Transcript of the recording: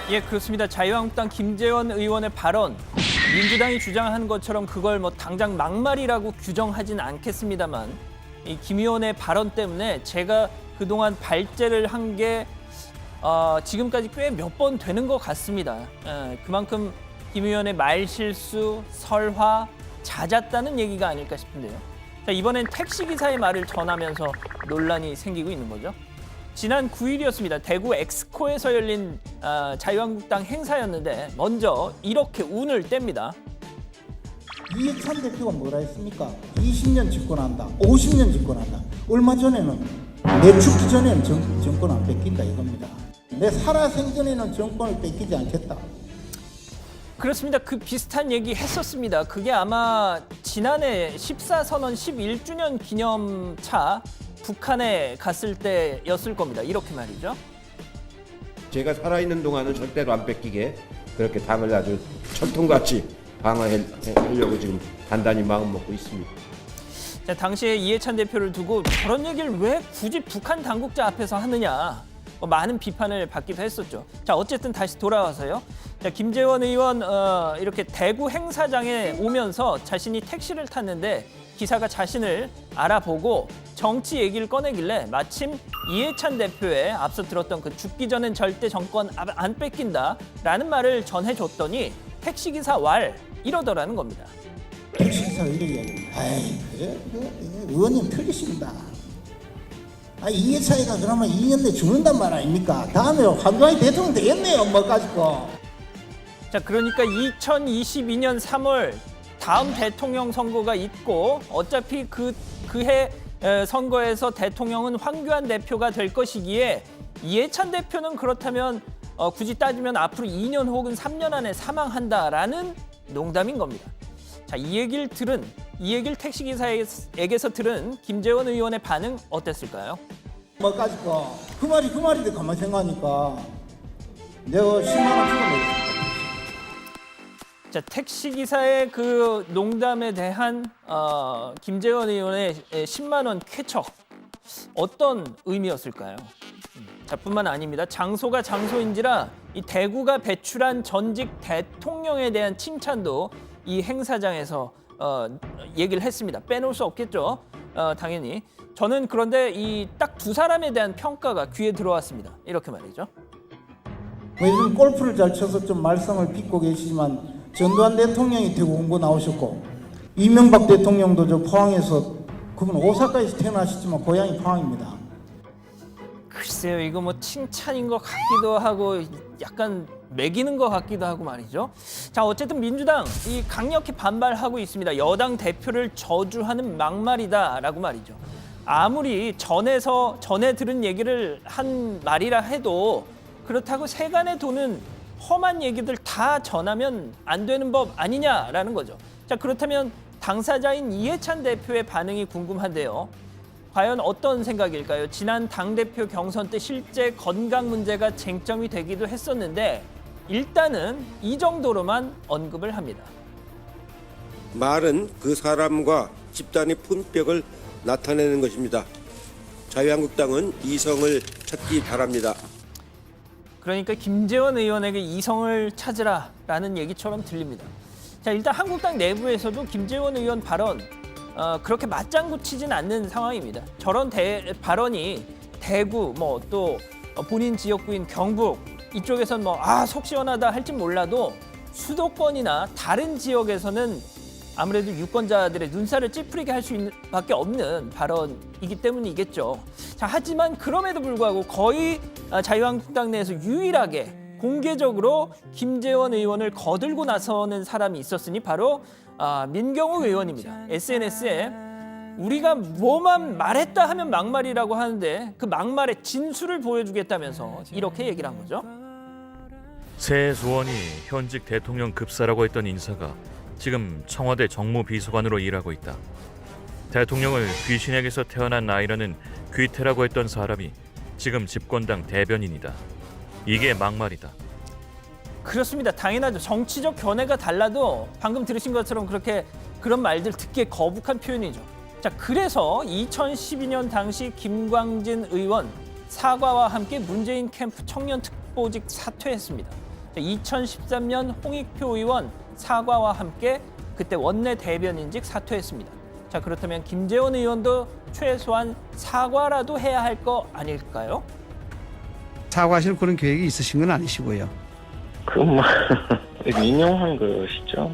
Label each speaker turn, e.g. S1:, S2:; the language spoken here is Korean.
S1: 예, 그렇습니다. 자유한국당 김재원 의원의 발언, 민주당이 주장한 것처럼 그걸 뭐 당장 막말이라고 규정하진 않겠습니다만 이 김 의원의 발언 때문에 제가 그동안 발제를 한 게 지금까지 꽤 몇 번 되는 것 같습니다. 그만큼 김 의원의 말실수, 설화, 잦았다는 얘기가 아닐까 싶은데요. 자, 이번엔 택시기사의 말을 전하면서 논란이 생기고 있는 거죠. 지난 9일이었습니다. 대구 엑스코에서 열린 자유한국당 행사였는데 먼저 이렇게 운을 뗍니다.
S2: 이해찬 대표가 뭐라 했습니까? 20년 집권한다, 50년 집권한다. 얼마 전에는 내 죽기 전에는 정권 안 뺏긴다 이겁니다. 내 살아생전에는 정권을 뺏기지 않겠다.
S1: 그렇습니다. 그 비슷한 얘기 했었습니다. 그게 아마 지난해 14선언 11주년 기념차 북한에 갔을 때였을 겁니다. 이렇게 말이죠.
S3: 제가 살아있는 동안은 절대로 안 뺏기게 그렇게 당을 아주 철통같이 방어하려고 지금 단단히 마음 먹고 있습니다.
S1: 자, 당시에 이해찬 대표를 두고 저런 얘기를 왜 굳이 북한 당국자 앞에서 하느냐 많은 비판을 받기도 했었죠. 자, 어쨌든 다시 돌아와서요. 자, 김재원 의원 이렇게 대구 행사장에 오면서 자신이 택시를 탔는데 기사가 자신을 알아보고 정치 얘기를 꺼내길래 마침 이해찬 대표의 앞서 들었던 그 죽기 전엔 절대 정권 안 뺏긴다라는 말을 전해줬더니 택시기사 왈 이러더라는 겁니다.
S2: 택시기사가 이렇게 이야기합니다. 아이, 그래, 의원님 틀리십니다. 이해찬이가 그러면 2년 내에 죽는단 말 아닙니까? 다음에 한동안이 대통령 되겠네요, 뭐 가지고.
S1: 자, 그러니까 2022년 3월 다음 대통령 선거가 있고 어차피 그해 선거에서 대통령은 황교안 대표가 될 것이기에 이해찬 대표는 그렇다면 굳이 따지면 앞으로 2년 혹은 3년 안에 사망한다라는 농담인 겁니다. 자, 이 얘기를 택시기사에게서 들은 김재원 의원의 반응 어땠을까요?
S2: 뭐 가지고 그 말인데 가만히 생각하니까 내가 10만 원 주고 내겠다.
S1: 자, 택시기사의 그 농담에 대한 김재원 의원의 10만 원 쾌척 어떤 의미였을까요? 자, 뿐만 아닙니다. 장소가 장소인지라 이 대구가 배출한 전직 대통령에 대한 칭찬도 이 행사장에서 얘기를 했습니다. 빼놓을 수 없겠죠. 당연히. 저는 그런데 이 딱 두 사람에 대한 평가가 귀에 들어왔습니다. 이렇게 말이죠.
S2: 요즘 골프를 잘 쳐서 좀 말썽을 빚고 계시지만 전두환 대통령이 대구 홍보 나오셨고 이명박 대통령도 저 포항에서 그분 오사카에서 태어나셨지만 고향이 포항입니다.
S1: 글쎄요, 이거 뭐 칭찬인 것 같기도 하고 약간 매기는 것 같기도 하고 말이죠. 자, 어쨌든 민주당 이 강력히 반발하고 있습니다. 여당 대표를 저주하는 막말이다라고 말이죠. 아무리 전에 들은 얘기를 한 말이라 해도 그렇다고 세간에 도는 험한 얘기들 다 전하면 안 되는 법 아니냐라는 거죠. 자, 그렇다면 당사자인 이해찬 대표의 반응이 궁금한데요. 과연 어떤 생각일까요? 지난 당대표 경선 때 실제 건강 문제가 쟁점이 되기도 했었는데 일단은 이 정도로만 언급을 합니다.
S3: 말은 그 사람과 집단의 품격을 나타내는 것입니다. 자유한국당은 이성을 찾기 바랍니다.
S1: 그러니까 김재원 의원에게 이성을 찾으라라는 얘기처럼 들립니다. 자, 일단 한국당 내부에서도 김재원 의원 발언 그렇게 맞장구 치진 않는 상황입니다. 저런 발언이 대구 뭐 또 본인 지역구인 경북 이쪽에서는 속 시원하다 할진 몰라도 수도권이나 다른 지역에서는 아무래도 유권자들의 눈살을 찌푸리게 할 수 있는 밖에 없는 발언이기 때문이겠죠. 자, 하지만 그럼에도 불구하고 거의 자유한국당 내에서 유일하게 공개적으로 김재원 의원을 거들고 나서는 사람이 있었으니 바로 민경욱 의원입니다. SNS에 우리가 뭐만 말했다 하면 막말이라고 하는데 그 막말의 진술을 보여주겠다면서 이렇게 얘기를 한 거죠.
S4: 새 소원이 현직 대통령 급사라고 했던 인사가 지금 청와대 정무비서관으로 일하고 있다. 대통령을 귀신에게서 태어난 아이라는 귀태라고 했던 사람이 지금 집권당 대변인이다. 이게 막말이다.
S1: 그렇습니다. 당연하죠. 정치적 견해가 달라도 방금 들으신 것처럼 그런 말들 듣기에 거북한 표현이죠. 자, 그래서 2012년 당시 김광진 의원 사과와 함께 문재인 캠프 청년 특보직 사퇴했습니다. 2013년 홍익표 의원 사과와 함께 그때 원내 대변인직 사퇴했습니다. 자, 그렇다면 김재원 의원도 최소한 사과라도 해야 할 거 아닐까요?
S5: 사과하실 그런 계획이 있으신 건 아니시고요.
S6: 그건 뭐 인용한 것이죠.